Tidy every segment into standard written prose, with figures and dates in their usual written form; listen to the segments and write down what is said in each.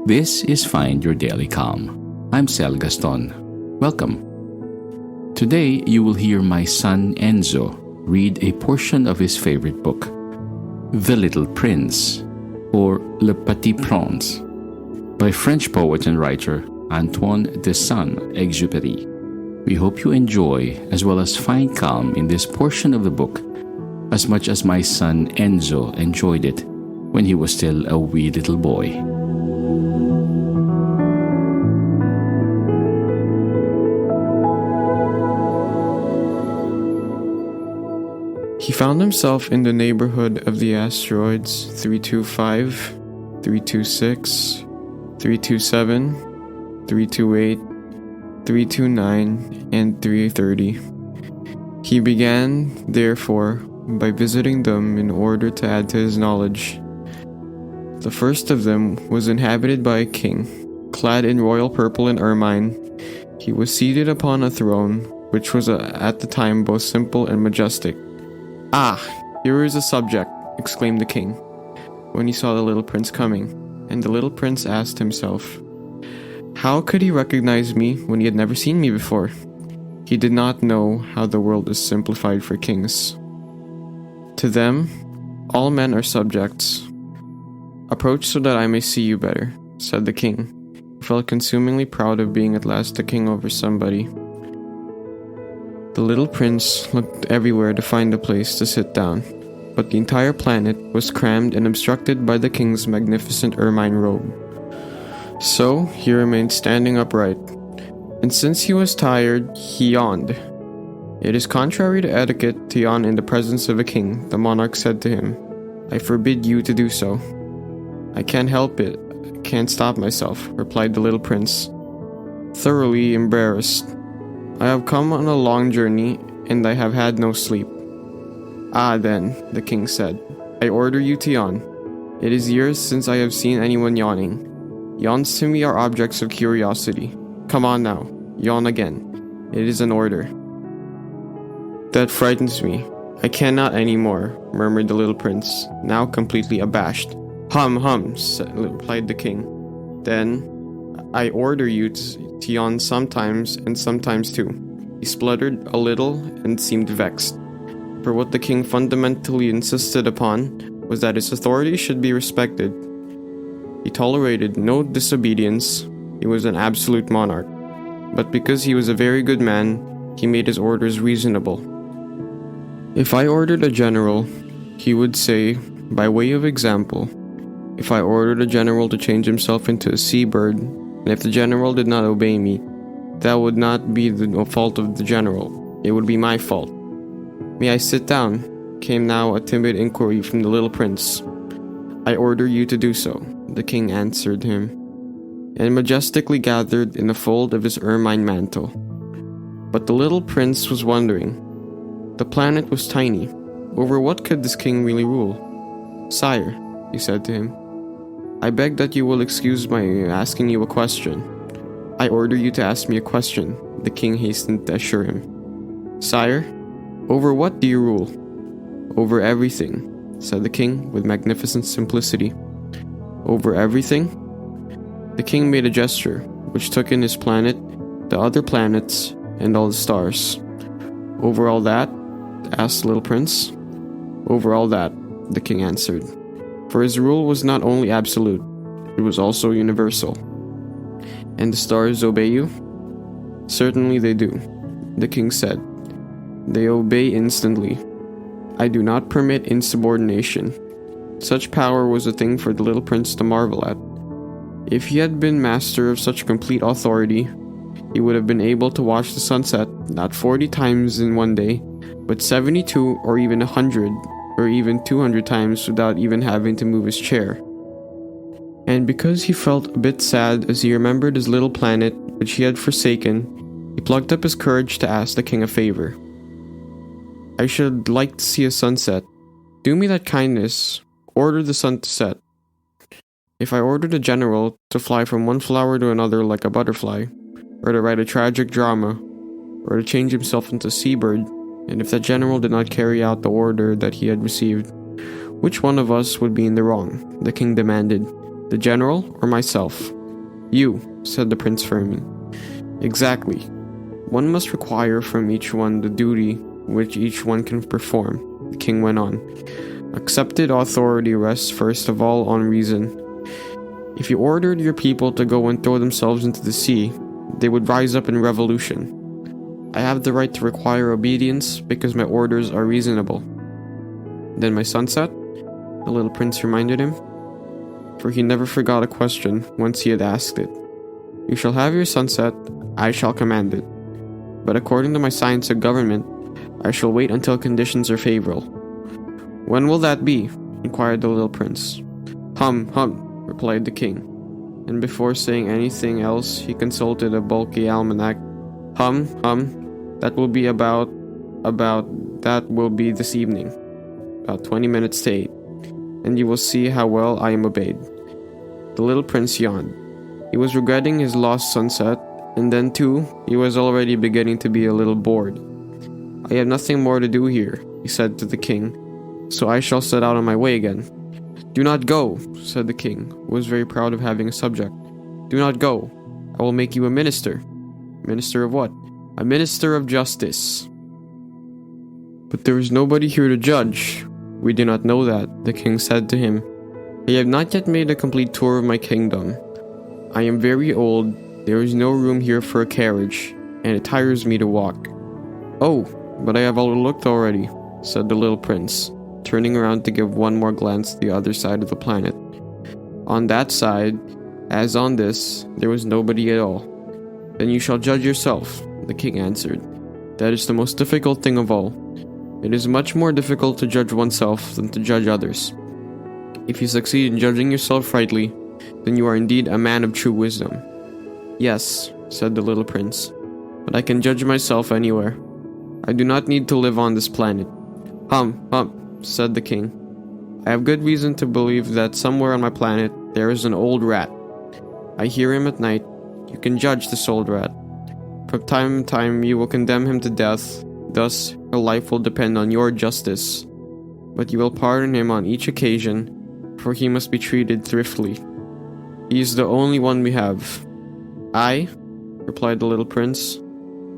This is Find Your Daily Calm. I'm Lorenzo Gaston. Welcome. Today, you will hear my son Enzo read a portion of his favorite book, The Little Prince, or Le Petit Prince, by French poet and writer Antoine de Saint Exupery. We hope you enjoy as well as find calm in this portion of the book as much as my son Enzo enjoyed it when he was still a wee little boy. He found himself in the neighborhood of the asteroids 325, 326, 327, 328, 329, and 330. He began, therefore, by visiting them in order to add to his knowledge. The first of them was inhabited by a king, clad in royal purple and ermine. He was seated upon a throne, which was at the time both simple and majestic. "Ah, here is a subject," exclaimed the king, when he saw the little prince coming, and the little prince asked himself, how could he recognize me when he had never seen me before? He did not know how the world is simplified for kings. To them, all men are subjects. "Approach so that I may see you better," said the king, who felt consumingly proud of being at last the king over somebody. The little prince looked everywhere to find a place to sit down, but the entire planet was crammed and obstructed by the king's magnificent ermine robe. So he remained standing upright, and since he was tired, he yawned. "It is contrary to etiquette to yawn in the presence of a king," the monarch said to him. "I forbid you to do so." "I can't help it. I can't stop myself," replied the little prince, thoroughly embarrassed. "I have come on a long journey, and I have had no sleep." "Ah, then," the king said, "I order you to yawn. It is years since I have seen anyone yawning. Yawns to me are objects of curiosity. Come on now, yawn again. It is an order." "That frightens me. I cannot any more," murmured the little prince, now completely abashed. Hum, replied the king. "Then I order you to yawn sometimes and sometimes too." He spluttered a little and seemed vexed, for what the king fundamentally insisted upon was that his authority should be respected. He tolerated no disobedience. He was an absolute monarch. But because he was a very good man, he made his orders reasonable. If I ordered a general, he would say, by way of example, if I ordered a general to change himself into a seabird, and if the general did not obey me, that would not be the fault of the general. It would be my fault. "May I sit down?" came now a timid inquiry from the little prince. "I order you to do so," the king answered him, and majestically gathered in the fold of his ermine mantle. But the little prince was wondering. The planet was tiny. Over what could this king really rule? "Sire," he said to him, "I beg that you will excuse my asking you a question." "I order you to ask me a question," the king hastened to assure him. "Sire, over what do you rule?" "Over everything," said the king with magnificent simplicity. "Over everything?" The king made a gesture, which took in his planet, the other planets, and all the stars. "Over all that?" asked the little prince. "Over all that," the king answered. For his rule was not only absolute, it was also universal. "And the stars obey you?" "Certainly they do," the king said. "They obey instantly. I do not permit insubordination." Such power was a thing for the little prince to marvel at. If he had been master of such complete authority, he would have been able to watch the sunset not 40 times in one day, but 72 or even 100 or even 200 times without even having to move his chair. And because he felt a bit sad as he remembered his little planet which he had forsaken, he plucked up his courage to ask the king a favor. "I should like to see a sunset. Do me that kindness. Order the sun to set." If I ordered a general to fly from one flower to another like a butterfly, or to write a tragic drama, or to change himself into a seabird, and if that general did not carry out the order that he had received, which one of us would be in the wrong? The king demanded. The general or myself? You, said the prince firmly. Exactly. One must require from each one the duty which each one can perform, the king went on. Accepted authority rests first of all on reason. If you ordered your people to go and throw themselves into the sea, they would rise up in revolution. I have the right to require obedience because my orders are reasonable. Then my sunset? The little prince reminded him, for he never forgot a question once he had asked it. You shall have your sunset, I shall command it. But according to my science of government, I shall wait until conditions are favorable. When will that be? Inquired the little prince. Hum, replied the king, and before saying anything else, he consulted a bulky almanac. That will be that will be this evening, about 20 minutes to 8, and you will see how well I am obeyed. The little prince yawned. He was regretting his lost sunset, and then too, he was already beginning to be a little bored. I have nothing more to do here, he said to the king, so I shall set out on my way again. Do not go, said the king, who was very proud of having a subject. Do not go. I will make you a minister. Minister of what? A minister of justice. But there is nobody here to judge. We do not know that, the king said to him. I have not yet made a complete tour of my kingdom. I am very old, there is no room here for a carriage, and it tires me to walk. Oh, but I have overlooked already, said the little prince, turning around to give one more glance to the other side of the planet. On that side, as on this, there was nobody at all. Then you shall judge yourself, the king answered. That is the most difficult thing of all. It is much more difficult to judge oneself than to judge others. If you succeed in judging yourself rightly, then you are indeed a man of true wisdom. Yes, said the little prince, but I can judge myself anywhere. I do not need to live on this planet. Said the king. I have good reason to believe that somewhere on my planet there is an old rat. I hear him at night. You can judge this old rat. From time to time you will condemn him to death, thus your life will depend on your justice. But you will pardon him on each occasion, for he must be treated thriftily. He is the only one we have. I, replied the little prince,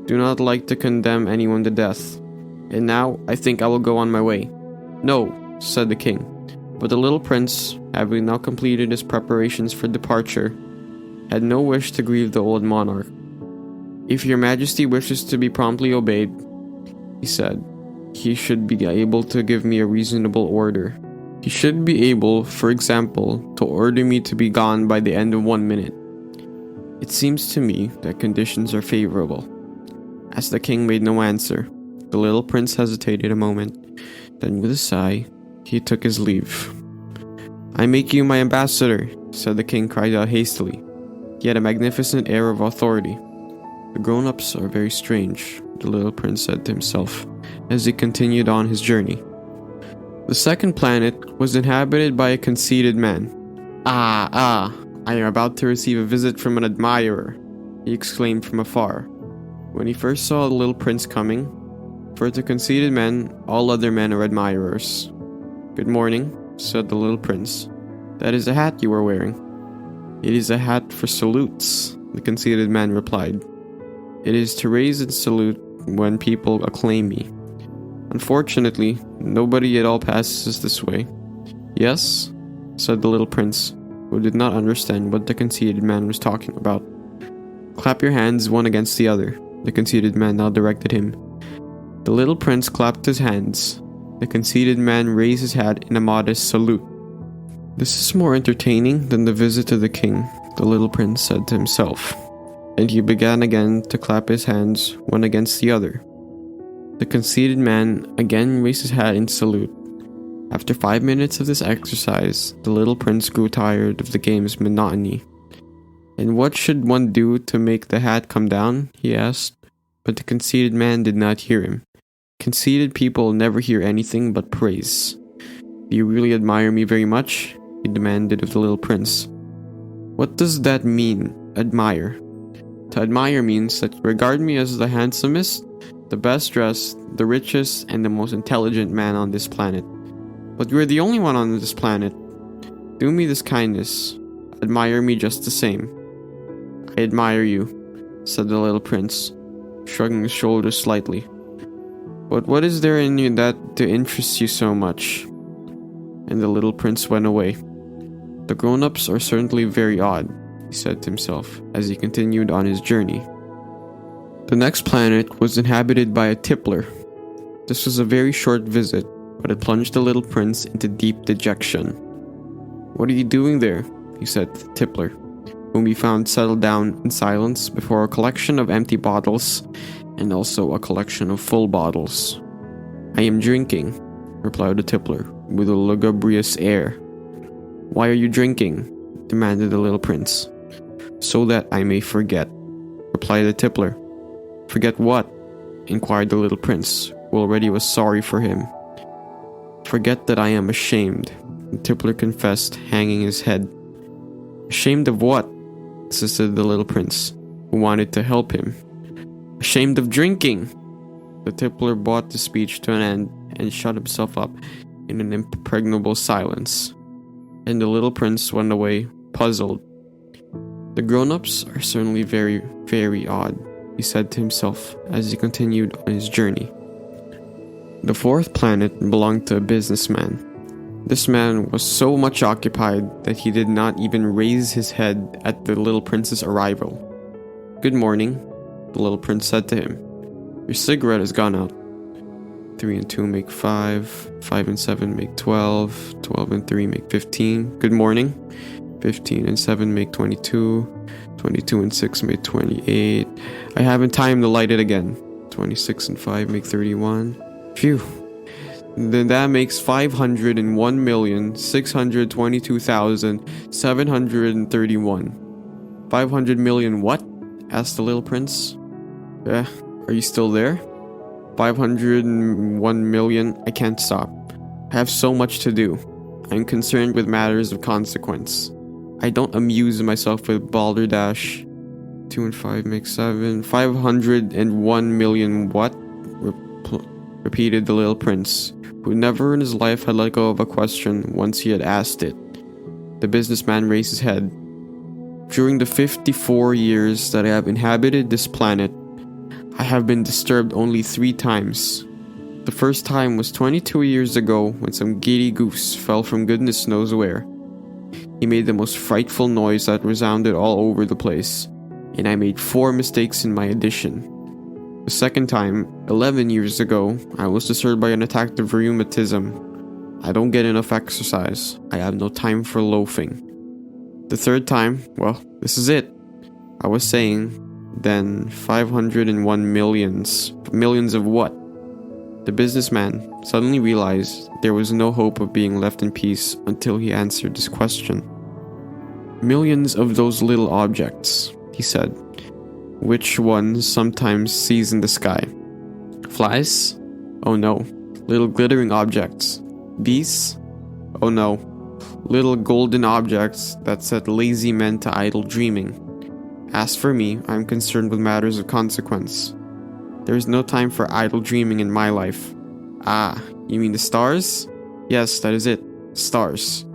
do not like to condemn anyone to death. And now I think I will go on my way. No, said the king, but the little prince, having now completed his preparations for departure, had no wish to grieve the old monarch. If your majesty wishes to be promptly obeyed, he said, he should be able to give me a reasonable order. He should be able, for example, to order me to be gone by the end of 1 minute. It seems to me that conditions are favorable. As the king made no answer, the little prince hesitated a moment. Then with a sigh, he took his leave. I make you my ambassador, said the king, cried out hastily. He had a magnificent air of authority. The grown-ups are very strange, the little prince said to himself, as he continued on his journey. The second planet was inhabited by a conceited man. I am about to receive a visit from an admirer, he exclaimed from afar. When he first saw the little prince coming, for to conceited men, all other men are admirers. Good morning, said the little prince. That is a hat you are wearing. It is a hat for salutes, the conceited man replied. It is to raise and salute when people acclaim me. Unfortunately, nobody at all passes this way. Yes, said the little prince, who did not understand what the conceited man was talking about. Clap your hands one against the other, the conceited man now directed him. The little prince clapped his hands. The conceited man raised his hat in a modest salute. This is more entertaining than the visit to the king, the little prince said to himself, and he began again to clap his hands one against the other. The conceited man again raised his hat in salute. After 5 minutes of this exercise, the little prince grew tired of the game's monotony. And what should one do to make the hat come down? He asked, but the conceited man did not hear him. Conceited people never hear anything but praise. Do you really admire me very much? He demanded of the little prince. What does that mean, admire? To admire means that you regard me as the handsomest, the best dressed, the richest, and the most intelligent man on this planet. But you are the only one on this planet. Do me this kindness. admire me just the same." "I admire you," said the little prince, shrugging his shoulders slightly. "But what is there in you that interests you so much?" And the little prince went away. "The grown-ups are certainly very odd," he said to himself as he continued on his journey. The next planet was inhabited by a tippler. This was a very short visit, but it plunged the little prince into deep dejection. "What are you doing there?" he said to the tippler, whom he found settled down in silence before a collection of empty bottles and also a collection of full bottles. "I am drinking," replied the tippler with a lugubrious air. "Why are you drinking?" demanded the little prince. "So that I may forget," replied the tippler. "Forget what?" inquired the little prince, who already was sorry for him. "Forget that I am ashamed," the tippler confessed, hanging his head. "Ashamed of what?" insisted the little prince, who wanted to help him. "Ashamed of drinking!" The tippler brought the speech to an end and shut himself up in an impregnable silence. And the little prince went away, puzzled. "The grown-ups are certainly very, very odd," he said to himself as he continued on his journey. The fourth planet belonged to a businessman. This man was so much occupied that he did not even raise his head at the little prince's arrival. "Good morning," the little prince said to him. "Your cigarette has gone out. 3 and 2 make 5, 5 and 7 make 12, 12 and 3 make 15. Good morning. 15 and 7 make 22, 22 and 6 make 28. I haven't time to light it again. 26 and 5 make 31. Phew. Then that makes 501,622,731. 500 million what?" asked the little prince. Are you still there?" 501 million. I can't stop. I have so much to do. I'm concerned with matters of consequence. I don't amuse myself with balderdash. 2 and 5 make 7. 501 million what? Repeated the little prince, who never in his life had let go of a question once he had asked it. The businessman raised his head. "During the 54 years that I have inhabited this planet, I have been disturbed only 3 times. The first time was 22 years ago when some giddy goose fell from goodness knows where. He made the most frightful noise that resounded all over the place, and I made 4 mistakes in my addition. The second time, 11 years ago, I was disturbed by an attack of rheumatism. I don't get enough exercise. I have no time for loafing. The third time, well, this is it. I was saying, then 501 millions. Millions of what?" The businessman suddenly realized there was no hope of being left in peace until he answered this question. "Millions of those little objects," he said. "Which one sometimes sees in the sky? Flies? Oh no. Little glittering objects. Bees? Oh no. Little golden objects that set lazy men to idle dreaming. As for me, I am concerned with matters of consequence. There is no time for idle dreaming in my life." "Ah, you mean the stars?" "Yes, that is it. Stars.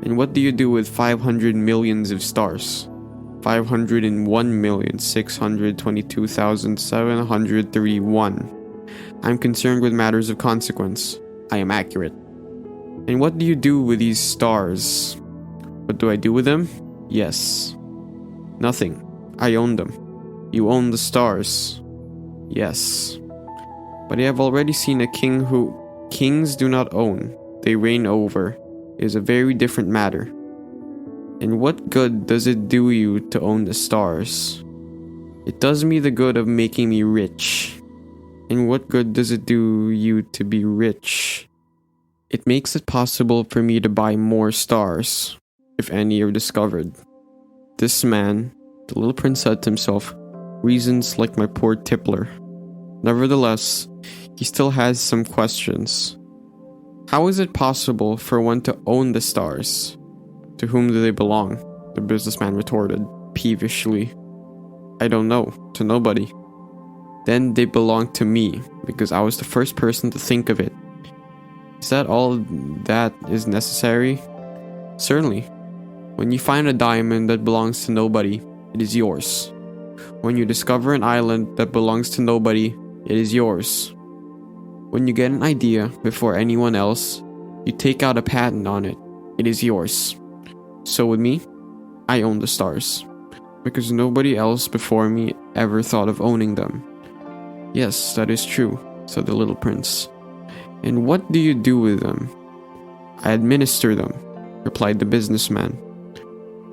And what do you do with 500 millions of stars? 501,622,731. I'm concerned with matters of consequence. I am accurate. And what do you do with these stars?" "What do I do with them?" "Yes." "Nothing. I own them." "You own the stars." "Yes. But I have already seen a king who kings do not own, they reign over. It is a very different matter. And what good does it do you to own the stars?" "It does me the good of making me rich." "And what good does it do you to be rich?" "It makes it possible for me to buy more stars, if any are discovered." This man, the little prince said to himself, reasons like my poor tippler. Nevertheless, he still has some questions. How is it possible for one to own the stars? To whom do they belong? The businessman retorted, peevishly. "I don't know. To nobody." "Then they belong to me, because I was the first person to think of it." "Is that all that is necessary?" "Certainly. When you find a diamond that belongs to nobody, it is yours. When you discover an island that belongs to nobody, it is yours. When you get an idea before anyone else, you take out a patent on it, it is yours. So with me, I own the stars, because nobody else before me ever thought of owning them. Yes, that is true, said the little prince. And what do you do with them? I administer them, replied the businessman.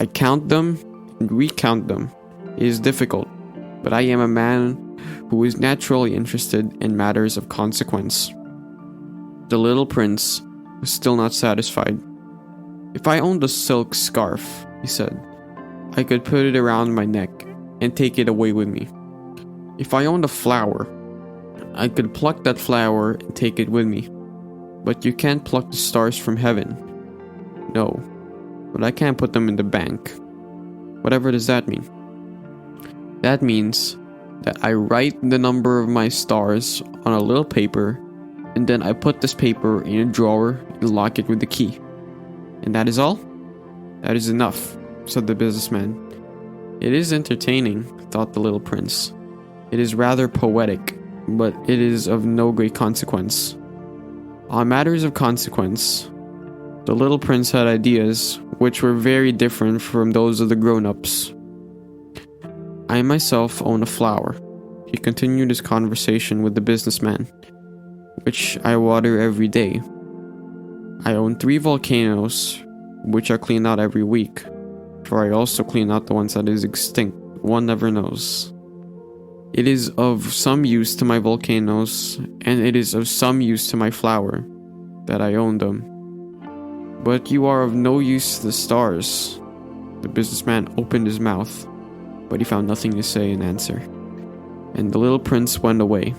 I count them and recount them. It is difficult, but I am a man who is naturally interested in matters of consequence. The little prince was still not satisfied. If I owned a silk scarf, he said, I could put it around my neck and take it away with me. If I owned a flower, I could pluck that flower and take it with me. But you can't pluck the stars from heaven. No, but I can't put them in the bank. Whatever does that mean? That means that I write the number of my stars on a little paper, and then I put this paper in a drawer and lock it with the key. And that is all? That is enough, said the businessman. It is entertaining, thought the little prince. It is rather poetic, but it is of no great consequence. On matters of consequence, the little prince had ideas which were very different from those of the grown-ups. I myself own a flower, he continued his conversation with the businessman, which I water every day. I own 3 volcanoes, which I clean out every week, for I also clean out the ones that is extinct. One never knows. It is of some use to my volcanoes, and it is of some use to my flower, that I own them. But you are of no use to the stars. The businessman opened his mouth, but he found nothing to say in answer, and the little prince went away.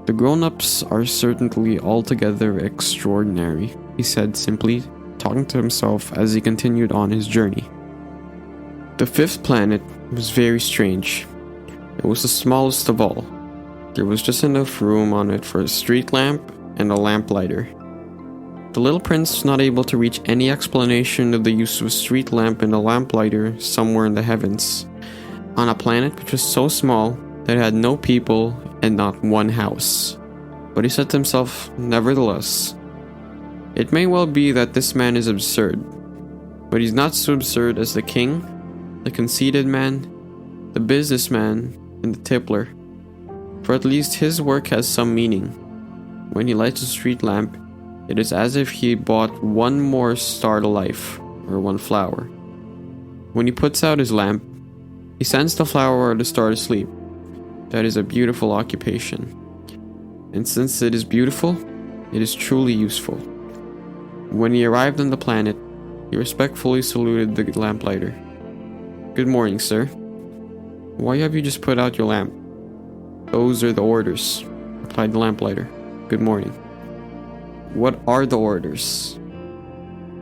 The grown-ups are certainly altogether extraordinary, he said simply, talking to himself as he continued on his journey. The 5th planet was very strange. It was the smallest of all. There was just enough room on it for a street lamp and a lamplighter. The little prince was not able to reach any explanation of the use of a street lamp and a lamplighter somewhere in the heavens, on a planet which was so small that it had no people and not one house. But he said to himself, nevertheless, it may well be that this man is absurd, but he's not so absurd as the king, the conceited man, the businessman, and the tippler, for at least his work has some meaning. When he lights a street lamp, it is as if he bought one more star to life, or one flower. When he puts out his lamp, he sends the flower or the star to sleep. That is a beautiful occupation. And since it is beautiful, it is truly useful. When he arrived on the planet, he respectfully saluted the lamplighter. Good morning, sir. Why have you just put out your lamp? Those are the orders, replied the lamplighter. Good morning. What are the orders?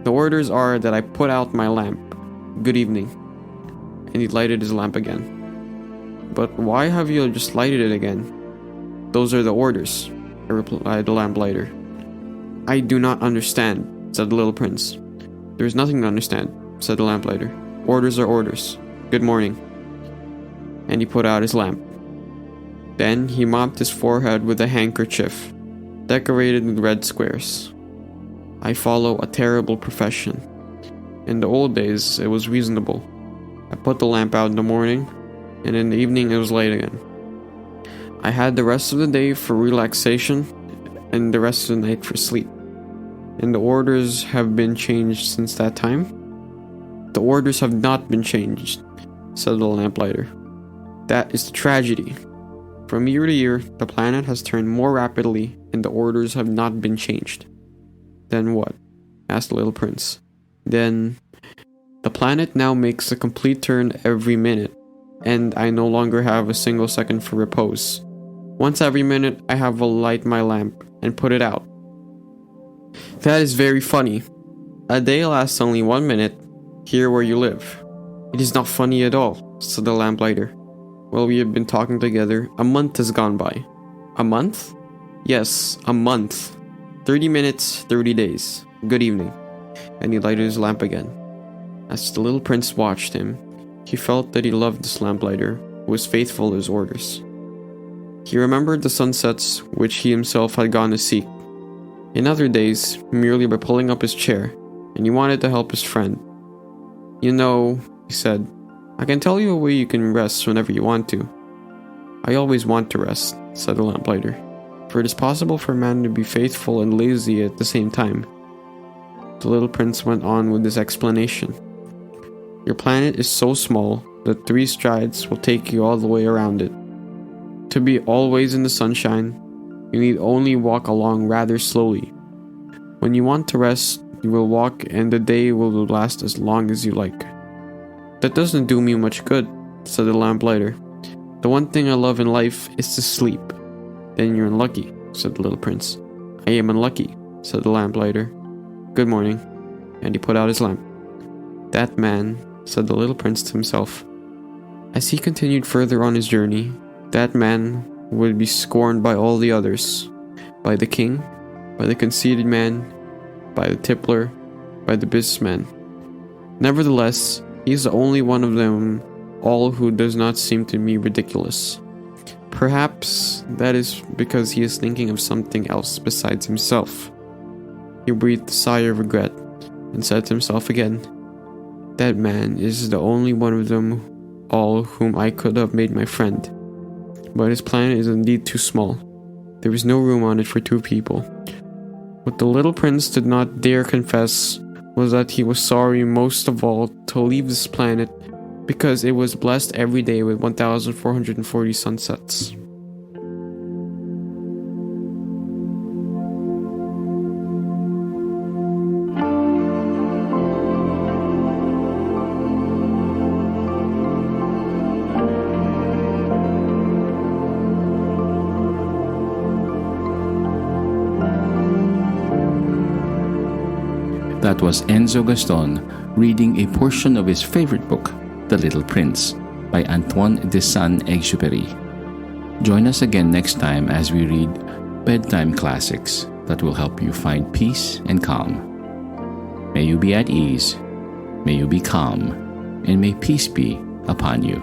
The orders are that I put out my lamp. Good evening. And he lighted his lamp again. But why have you just lighted it again? Those are the orders, replied the lamplighter. I do not understand, said the little prince. There is nothing to understand, said the lamplighter. Orders are orders. Good morning. And he put out his lamp. Then he mopped his forehead with a handkerchief, decorated with red squares. I follow a terrible profession. In the old days, it was reasonable. I put the lamp out in the morning, and in the evening it was light again. I had the rest of the day for relaxation, and the rest of the night for sleep. And the orders have been changed since that time? The orders have not been changed, said the lamplighter. That is the tragedy. From year to year, the planet has turned more rapidly, and the orders have not been changed. Then what? Asked the little prince. Then, the planet now makes a complete turn every minute, and I no longer have a single second for repose. Once every minute, I have to light my lamp and put it out. That is very funny. A day lasts only 1 minute, here where you live. It is not funny at all, said the lamplighter. Well, we have been talking together. A month has gone by. A month? Yes, a month. 30 minutes, 30 days. Good evening. And he lighted his lamp again. As the little prince watched him, he felt that he loved this lamplighter, who was faithful to his orders. He remembered the sunsets which he himself had gone to seek, in other days merely by pulling up his chair, and he wanted to help his friend. "You know," he said, "I can tell you a way you can rest whenever you want to." "I always want to rest," said the lamplighter, "for it is possible for a man to be faithful and lazy at the same time." The little prince went on with this explanation. "Your planet is so small that 3 strides will take you all the way around it. To be always in the sunshine, you need only walk along rather slowly. When you want to rest, you will walk and the day will last as long as you like." "That doesn't do me much good," said the lamplighter. "The one thing I love in life is to sleep." "Then you're unlucky," said the little prince. "I am unlucky," said the lamplighter. "Good morning," and he put out his lamp. "That man," said the little prince to himself, as he continued further on his journey, "that man would be scorned by all the others, by the king, by the conceited man, by the tippler, by the businessman. Nevertheless, he is the only one of them all who does not seem to me ridiculous. Perhaps that is because he is thinking of something else besides himself." He breathed a sigh of regret and said to himself again, "That man is the only one of them all whom I could have made my friend. But his planet is indeed too small. There is no room on it for 2 people." What the little prince did not dare confess was that he was sorry most of all to leave this planet, because it was blessed every day with 1,440 sunsets. That was Enzo Gaston reading a portion of his favorite book, The Little Prince, by Antoine de Saint Exupery. Join us again next time as we read bedtime classics that will help you find peace and calm. May you be at ease, may you be calm, and may peace be upon you.